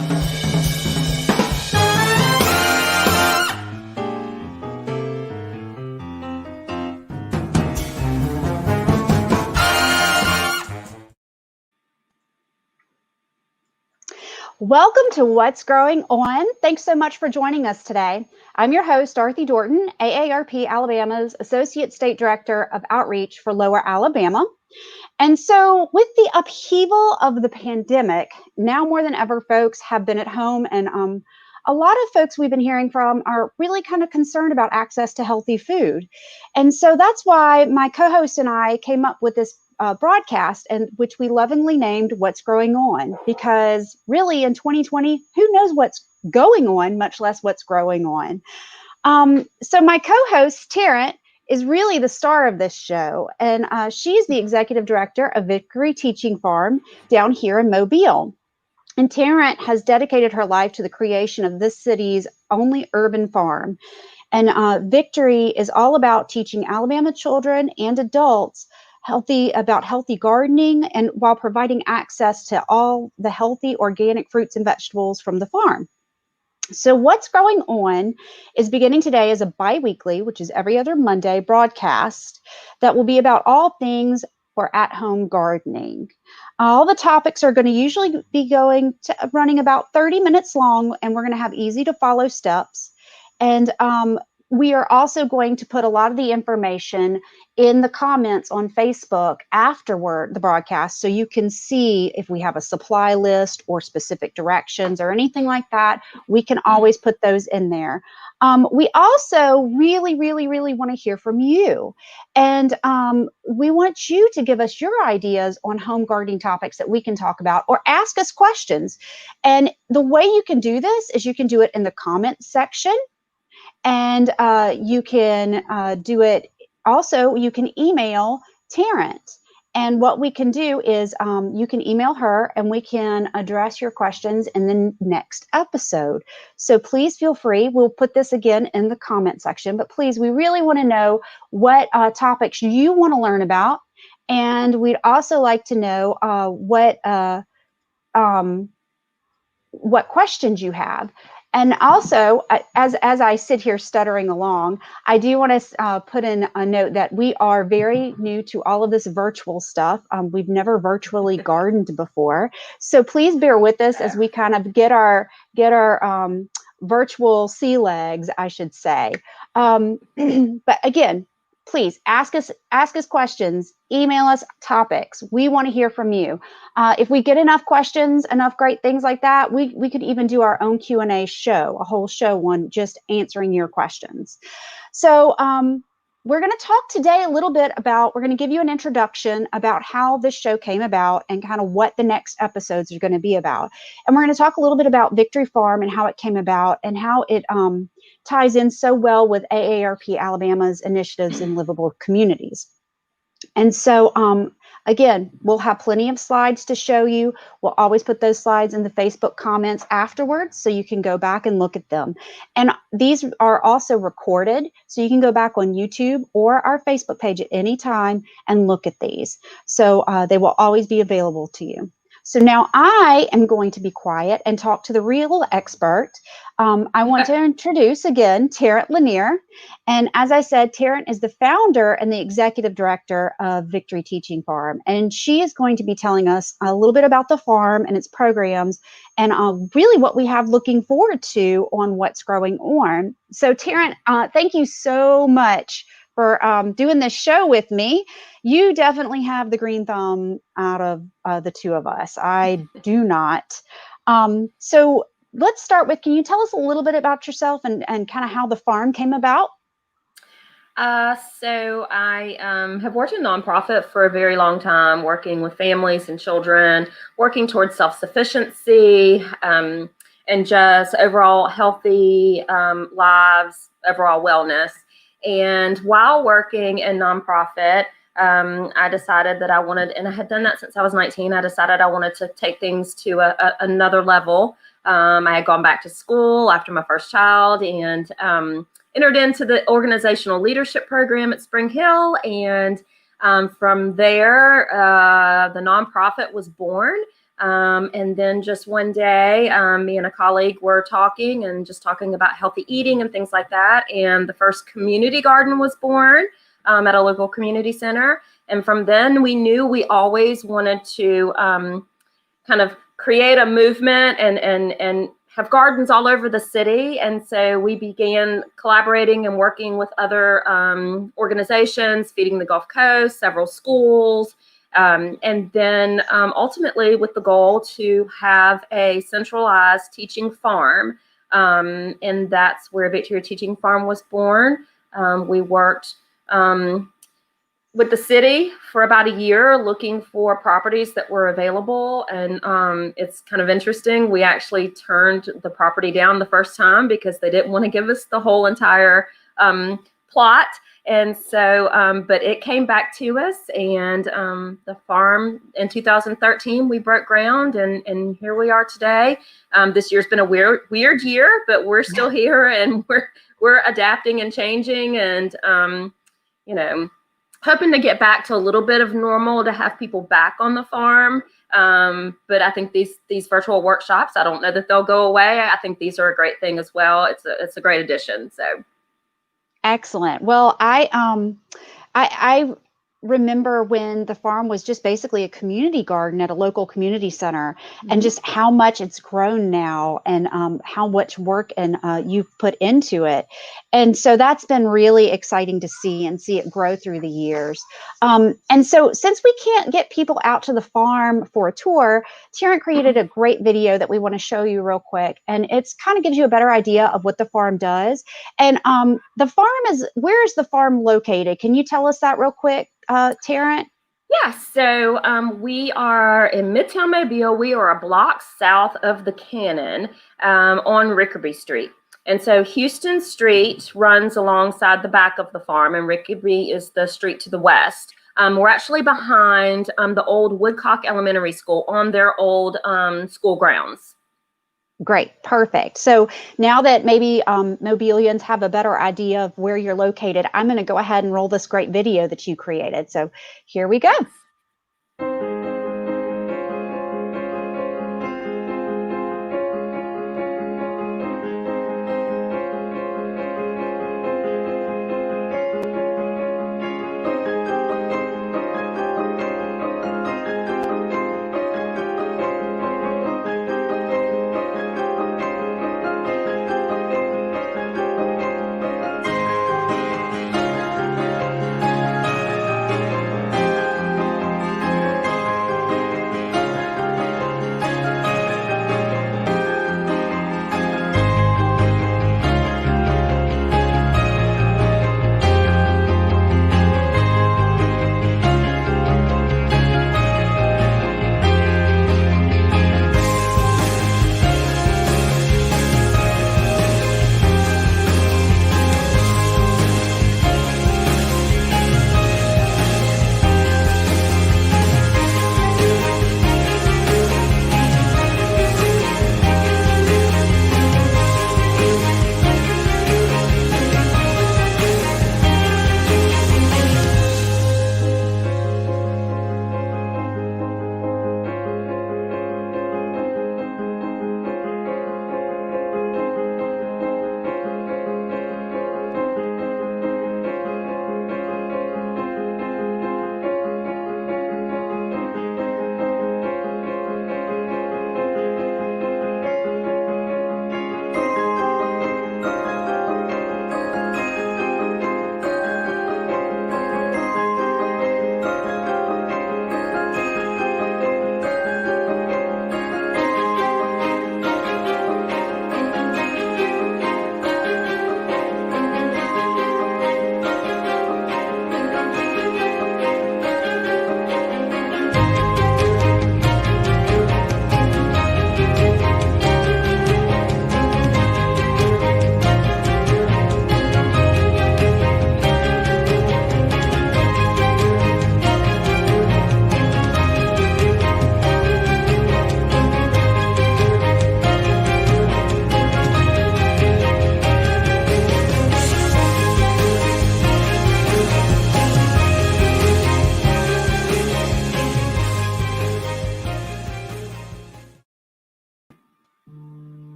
Welcome to What's Growing On. Thanks so much for joining us today. I'm your host, Dorothy Dorton, AARP Alabama's Associate State Director of Outreach for Lower Alabama. And so with the upheaval of the pandemic, now more than ever, folks have been at home, and a lot of folks we've been hearing from are really kind of concerned about access to healthy food. And so that's why my co-host and I came up with this broadcast, and which we lovingly named What's Growing On, because really in 2020, who knows what's going on, much less what's growing on. So my co-host, Tarrant, is really the star of this show, and she's the executive director of Victory Teaching Farm down here in Mobile. And Tarrant has dedicated her life to the creation of this city's only urban farm. And Victory is all about teaching Alabama children and adults healthy gardening, and while providing access to all the healthy organic fruits and vegetables from the farm. So What's Growing On is beginning today as a bi-weekly, which is every other Monday, broadcast that will be about all things for at-home gardening. All the topics are going to usually be running about 30 minutes long, and we're going to have easy to follow steps. And we are also going to put a lot of the information in the comments on Facebook afterward the broadcast, so you can see if we have a supply list or specific directions or anything like that. We can always put those in there. We also really want to hear from you, and we want you to give us your ideas on home gardening topics that we can talk about, or ask us questions. And the way you can do this is you can do it in the comment section. And you can do it also, you can email Tarrant. And what we can do is you can email her, and we can address your questions in the next episode. So please feel free. We'll put this again in the comment section, but please, we really want to know what topics you want to learn about. And we'd also like to know what questions you have. And also, as I sit here stuttering along, I do want to put in a note that we are very new to all of this virtual stuff. We've never virtually gardened before, so please bear with us as we kind of get our virtual sea legs, I should say. But again, please ask us questions, email us topics. We want to hear from you. If we get enough questions, enough great things like that, we could even do our own Q&A show, a whole show on just answering your questions. So we're going to talk today a little bit about, we're going to give you an introduction about how this show came about and kind of what the next episodes are going to be about. And we're going to talk a little bit about Victory Farm and how it came about, and how it ties in so well with AARP Alabama's initiatives in livable communities. And so, again, we'll have plenty of slides to show you. We'll always put those slides in the Facebook comments afterwards, so you can go back and look at them. And these are also recorded, so you can go back on YouTube or our Facebook page at any time and look at these. So they will always be available to you. So now I am going to be quiet and talk to the real expert. I want to introduce again Tarrant Lanier. And as I said, Tarrant is the founder and the executive director of Victory Teaching Farm. And she is going to be telling us a little bit about the farm and its programs, and really what we have looking forward to on What's Growing On. So Tarrant, thank you so much for doing this show with me. You definitely have the green thumb out of the two of us. I do not. So let's start with, can you tell us a little bit about yourself and kind of how the farm came about? So I have worked in nonprofit for a very long time, working with families and children, working towards self-sufficiency and just overall healthy lives, overall wellness. And while working in nonprofit, I decided that I wanted, and I had done that since I was 19, I decided I wanted to take things to another level. I had gone back to school after my first child, and entered into the organizational leadership program at Spring Hill. And from there, the nonprofit was born. And then just one day, me and a colleague were talking about healthy eating and things like that. And the first community garden was born at a local community center. And from then we knew we always wanted to kind of create a movement and have gardens all over the city. And so we began collaborating and working with other organizations, Feeding the Gulf Coast, several schools, and then ultimately with the goal to have a centralized teaching farm. And that's where Victoria Teaching Farm was born. We worked with the city for about a year looking for properties that were available. And it's kind of interesting. We actually turned the property down the first time because they didn't want to give us the whole entire plot. And so, but it came back to us, and the farm in 2013, we broke ground, and here we are today. This year's been a weird year, but we're still here, and we're adapting and changing, and you know, hoping to get back to a little bit of normal, to have people back on the farm. But I think these virtual workshops, I don't know that they'll go away. I think these are a great thing as well. It's a great addition. So. Excellent. Well, I remember when the farm was just basically a community garden at a local community center, and just how much it's grown now, and how much work and you've put into it. And so that's been really exciting to see it grow through the years. And so since we can't get people out to the farm for a tour, Tarrant created a great video that we want to show you real quick. And it's kind of gives you a better idea of what the farm does. And where is the farm located? Can you tell us that real quick, Tarrant? Yeah, so we are in Midtown Mobile. We are a block south of the Cannon on Rickerby Street. And so Houston Street runs alongside the back of the farm, and Rickerby is the street to the west. We're actually behind the old Woodcock Elementary School on their old school grounds. Great. Perfect. So now that maybe Mobilians have a better idea of where you're located, I'm going to go ahead and roll this great video that you created. So here we go.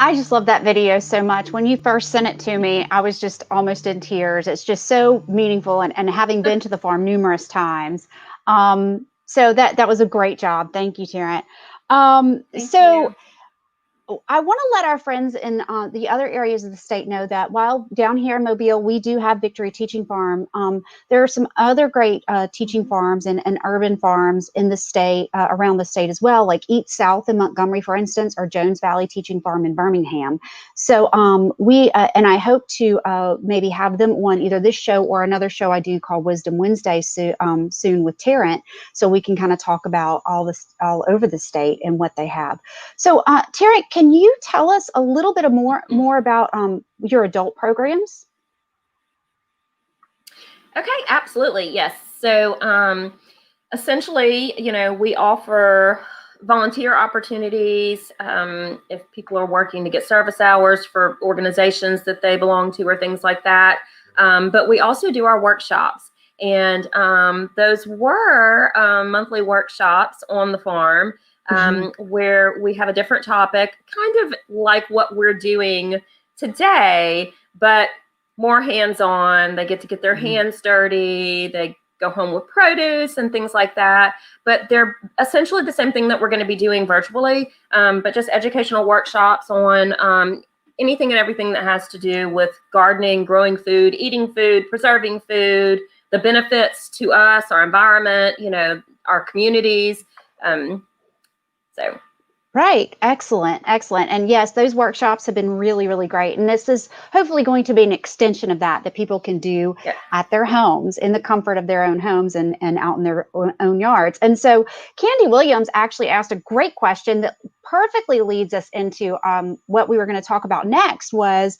I just love that video so much. When you first sent it to me, I was just almost in tears. It's just so meaningful, and having been to the farm numerous times. So that was a great job. Thank you, Tarrant. Thank So you. I want to let our friends in the other areas of the state know that while down here in Mobile, we do have Victory Teaching Farm, there are some other great teaching Mhm. farms and urban farms in the state, around the state as well, like Eat South in Montgomery, for instance, or Jones Valley Teaching Farm in Birmingham. So and I hope to maybe have them on either this show or another show I do called Wisdom Wednesday soon with Tarrant, so we can kind of talk about all this all over the state and what they have. So, Tarek, can you tell us a little bit more about your adult programs? Okay, absolutely. Yes. So, essentially, we offer volunteer opportunities if people are working to get service hours for organizations that they belong to or things like that. But we also do our workshops. And those were monthly workshops on the farm Mhm. where we have a different topic, kind of like what we're doing today, but more hands-on. They get to get their Mhm. hands dirty. They go home with produce and things like that. But they're essentially the same thing that we're going to be doing virtually, but just educational workshops on anything and everything that has to do with gardening, growing food, eating food, preserving food, the benefits to us, our environment, our communities. So Right. Excellent. Excellent. And yes, those workshops have been really, really great. And this is hopefully going to be an extension of that people can do yeah. at their homes, in the comfort of their own homes, and out in their own yards. And so Candy Williams actually asked a great question that perfectly leads us into what we were going to talk about next was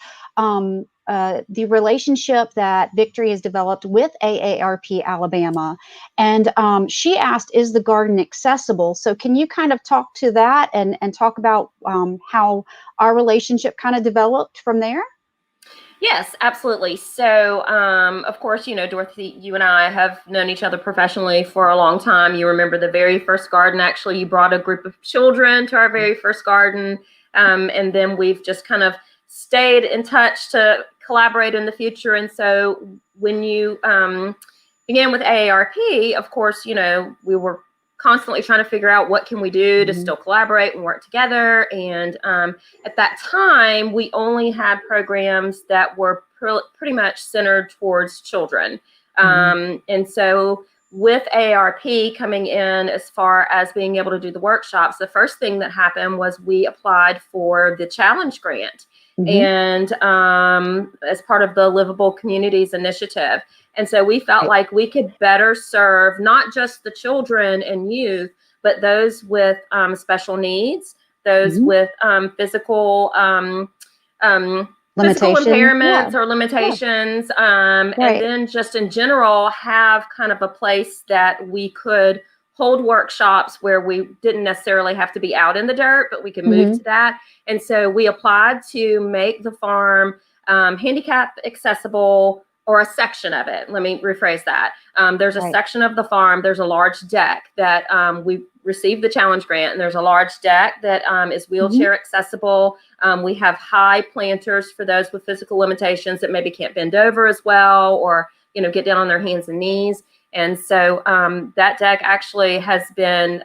the relationship that Victory has developed with AARP Alabama. And she asked, is the garden accessible? So can you kind of talk to that and talk about how our relationship kind of developed from there? Yes, absolutely. So, of course, Dorothy, you and I have known each other professionally for a long time. You remember the very first garden. Actually, you brought a group of children to our very first garden. And then we've just kind of stayed in touch to collaborate in the future. And so when you began with AARP, of course, we were constantly trying to figure out what can we do to Mhm. still collaborate and work together. And at that time, we only had programs that were pretty much centered towards children. Mhm. And so with AARP coming in as far as being able to do the workshops, the first thing that happened was we applied for the challenge grant. Mhm. And as part of the Livable Communities Initiative. And so we felt Right. like we could better serve not just the children and youth, but those with special needs, those Mhm. with physical Limitations. Yeah. impairments or Yeah. limitations, and Right. then just in general have kind of a place that we could hold workshops where we didn't necessarily have to be out in the dirt, but we could move Mhm. to that. And so we applied to make the farm handicap accessible, or a section of it. Let me rephrase that. There's a Right. section of the farm, there's a large deck that we received the challenge grant, and there's a large deck that is Mhm. wheelchair accessible. We have high planters for those with physical limitations that maybe can't bend over as well, or get down on their hands and knees. And so that deck actually has been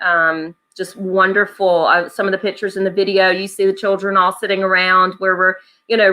just wonderful. Some of the pictures in the video, you see the children all sitting around where we're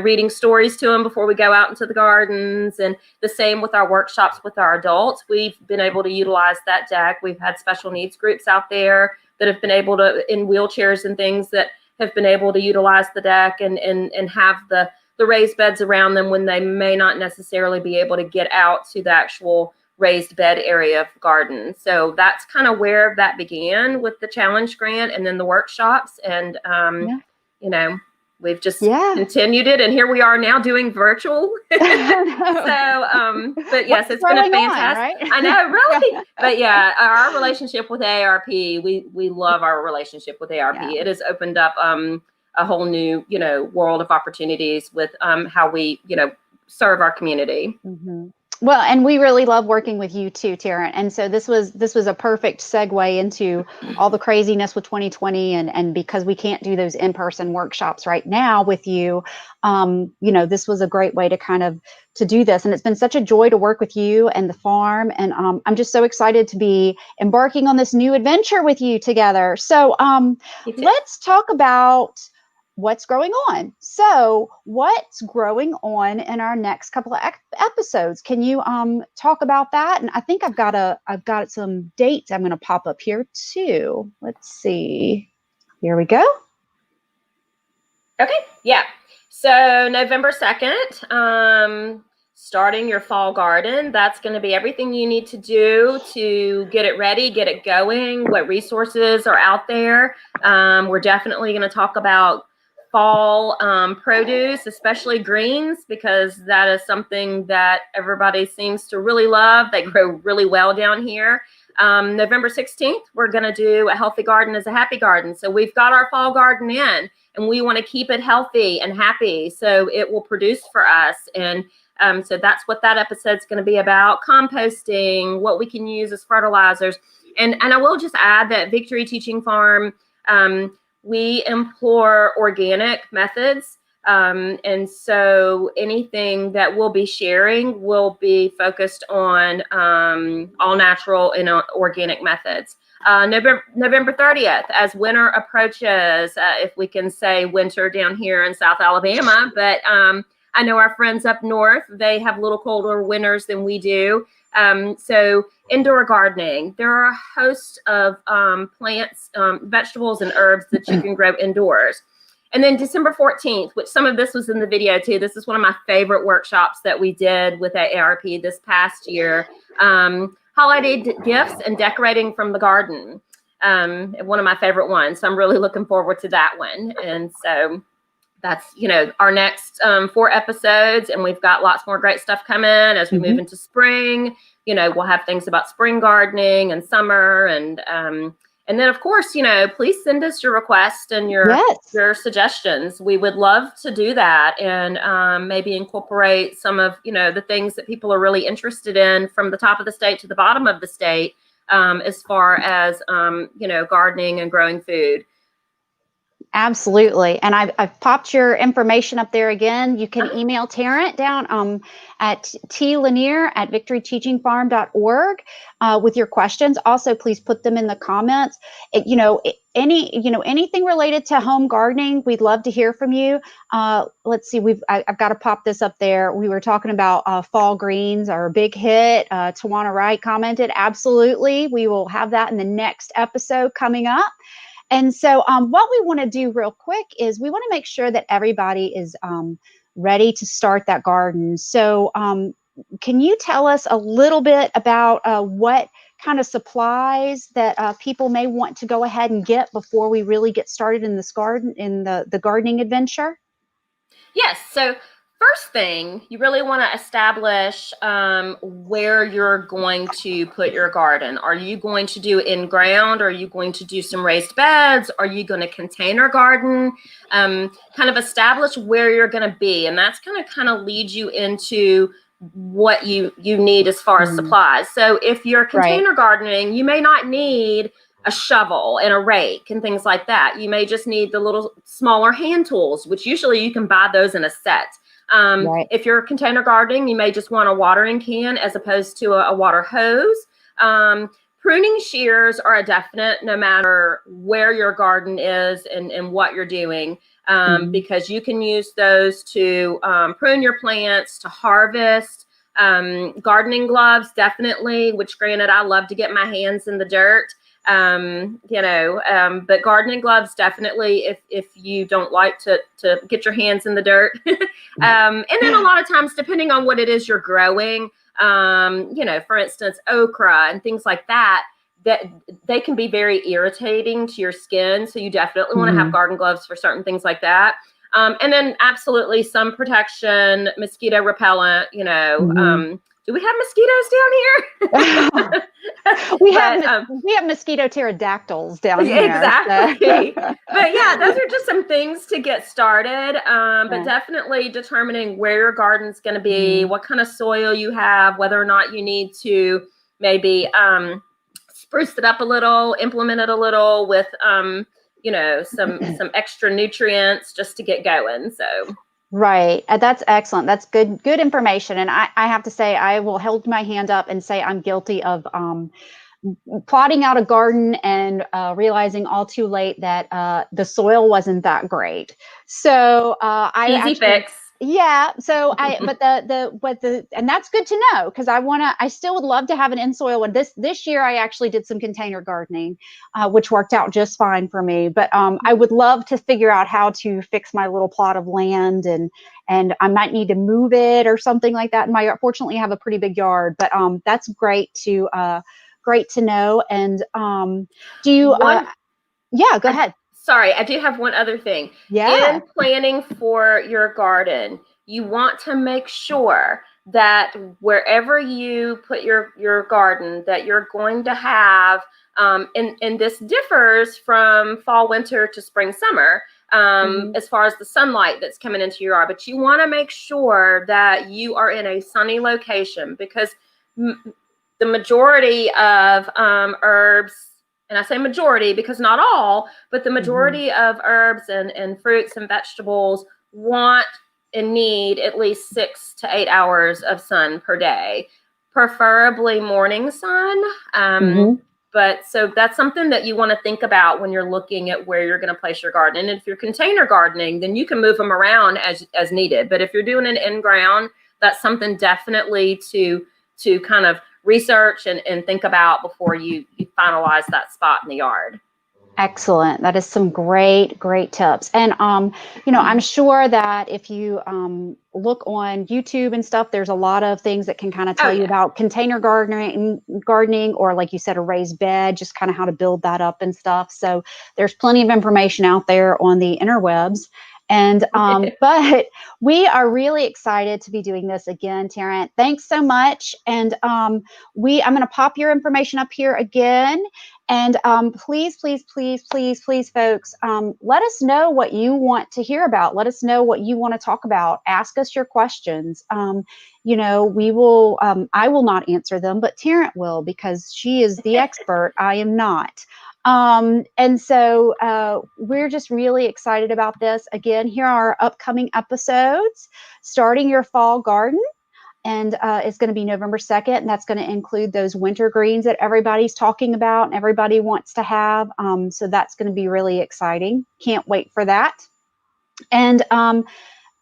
reading stories to them before we go out into the gardens. And the same with our workshops with our adults. We've been able to utilize that deck. We've had special needs groups out there that have been able to, in wheelchairs and things, that have been able to utilize the deck and have the raised beds around them when they may not necessarily be able to get out to the actual raised bed area of the garden. So that's kind of where that began with the challenge grant and then the workshops. And, Yeah. you know, we've just Yeah. continued it. And here we are now doing virtual. No. So, but yes, What's it's been a growing on, fantastic, right? I know, Yeah. really. But yeah, our relationship with AARP, we love our relationship with Yeah. AARP. It has opened up a whole new, world of opportunities with how we, serve our community. Mhm. Well, and we really love working with you too, Tarrant. And so this was a perfect segue into all the craziness with 2020, and because we can't do those in-person workshops right now with you, this was a great way to kind of to do this. And it's been such a joy to work with you and the farm. And I'm just so excited to be embarking on this new adventure with you together. So let's talk about what's going on. So what's growing on in our next couple of episodes? Can you talk about that? And I think I've got some dates I'm going to pop up here too. Let's see. Here we go. Okay. Yeah. So November 2nd, starting your fall garden. That's going to be everything you need to do to get it ready, get it going, what resources are out there. We're definitely going to talk about fall produce, especially greens, because that is something that everybody seems to really love. They grow really well down here. November 16th, we're going to do a healthy garden is a happy garden. So we've got our fall garden in, and we want to keep it healthy and happy so it will produce for us. And so that's what that episode's going to be about: composting, what we can use as fertilizers. And I will just add that Victory Teaching Farm, we employ organic methods. And so anything that we'll be sharing will be focused on all natural and organic methods. November 30th, as winter approaches, if we can say winter down here in South Alabama, but I know our friends up north, they have a little colder winters than we do. So indoor gardening, there are a host of plants, vegetables and herbs that you can grow indoors. And then December 14th, which some of this was in the video too. This is one of my favorite workshops that we did with AARP this past year. Holiday gifts and decorating from the garden. One of my favorite ones. So I'm really looking forward to that one. And so that's, our next 4 episodes, and we've got lots more great stuff coming as we move into spring. We'll have things about spring gardening and summer, and then of course, please send us your requests and your suggestions. We would love to do that, and maybe incorporate some of, the things that people are really interested in from the top of the state to the bottom of the state, as far as, gardening and growing food. Absolutely. And I've popped your information up there again. You can email Tarrant down at tlanier@victoryteachingfarm.org with your questions. Also, please put them in the comments. Anything related to home gardening, we'd love to hear from you. Let's see, I've got to pop this up there. We were talking about fall greens, our big hit. Tawana Wright commented, absolutely. We will have that in the next episode coming up. And so what we want to do real quick is we want to make sure that everybody is ready to start that garden. So can you tell us a little bit about what kind of supplies that people may want to go ahead and get before we really get started in this garden, in the gardening adventure? Yes. So first thing, you really want to establish where you're going to put your garden. Are you going to do in ground? Are you going to do some raised beds? Are you going to container garden? Kind of establish where you're going to be, and that's going to kind of lead you into what you need as far as supplies. So if you're container gardening, you may not need a shovel and a rake and things like that. You may just need the little smaller hand tools, which usually you can buy those in a set. If you're container gardening, you may just want a watering can as opposed to a water hose. Pruning shears are a definite, no matter where your garden is and what you're doing, because you can use those to prune your plants, to harvest. Gardening gloves, definitely, which granted, I love to get my hands in the dirt. But gardening gloves, definitely, if you don't like to get your hands in the dirt. And then a lot of times, depending on what it is you're growing, for instance, okra and things like that they can be very irritating to your skin. So you definitely want to have garden gloves for certain things like that. And then absolutely sun protection, mosquito repellent, do we have mosquitoes down here? we But, have mosquito pterodactyls down here. exactly. So. But yeah, those are just some things to get started. But Yeah. definitely determining where your garden's going to be, what kind of soil you have, whether or not you need to maybe spruce it up a little, implement it a little with some extra nutrients just to get going. So Right. That's excellent. That's good information. And I have to say, I will hold my hand up and say I'm guilty of plotting out a garden and realizing all too late that the soil wasn't that great. So I easy actually, fix. yeah. So and that's good to know, because I still would love to have an in soil one. This year I actually did some container gardening, which worked out just fine for me. But I would love to figure out how to fix my little plot of land, and I might need to move it or something like that. Fortunately, I have a pretty big yard, but that's great to know. And do you yeah, go ahead. Sorry, I do have one other thing. Yeah. In planning for your garden, you want to make sure that wherever you put your garden, that you're going to have, and this differs from fall, winter to spring, summer, as far as the sunlight that's coming into your yard. But you want to make sure that you are in a sunny location, because the majority of herbs, and I say majority because not all, but the majority of herbs and fruits and vegetables want and need at least 6 to 8 hours of sun per day, preferably morning sun. But so that's something that you want to think about when you're looking at where you're going to place your garden. And if you're container gardening, then you can move them around as needed. But if you're doing an in-ground, that's something definitely to kind of research and think about before you finalize that spot in the yard. Excellent. That is some great tips. And I'm sure that if you look on YouTube and stuff, there's a lot of things that can kind of tell you about container gardening, or like you said, a raised bed, just kind of how to build that up and stuff. So there's plenty of information out there on the interwebs. And but we are really excited to be doing this again, Tarrant. Thanks so much. And I'm going to pop your information up here again. And please, folks, let us know what you want to hear about. Let us know what you want to talk about. Ask us your questions. We will. I will not answer them, but Tarrant will, because she is the expert. I am not. And so we're just really excited about this. Again, here are our upcoming episodes: starting your fall garden. And it's going to be November 2nd, and that's going to include those winter greens that everybody's talking about and everybody wants to have. So that's going to be really exciting. Can't wait for that. And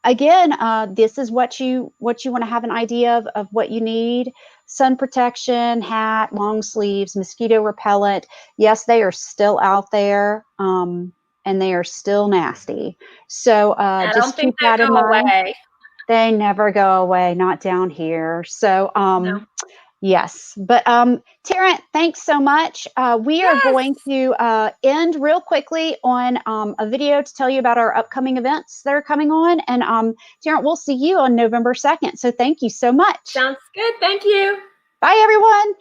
again, this is what you want to have an idea of what you need: sun protection, hat, long sleeves, mosquito repellent. Yes, they are still out there, and they are still nasty. So just keep that in mind. Away. They never go away, not down here. So No. yes, but Tarrant, thanks so much. We are going to end real quickly on a video to tell you about our upcoming events that are coming on. And Tarrant, we'll see you on November 2nd. So thank you so much. Sounds good. Thank you. Bye, everyone.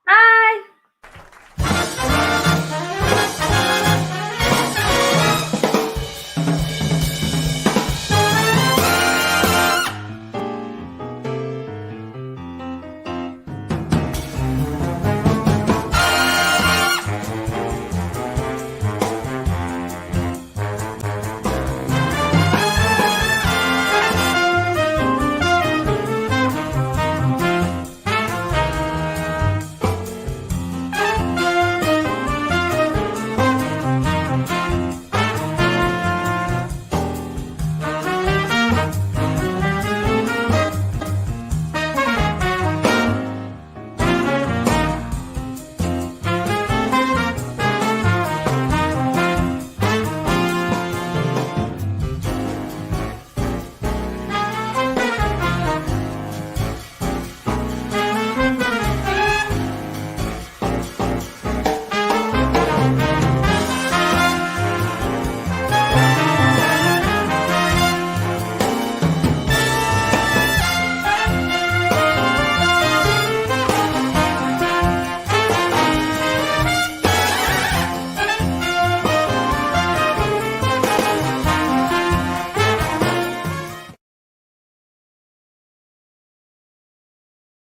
Bye.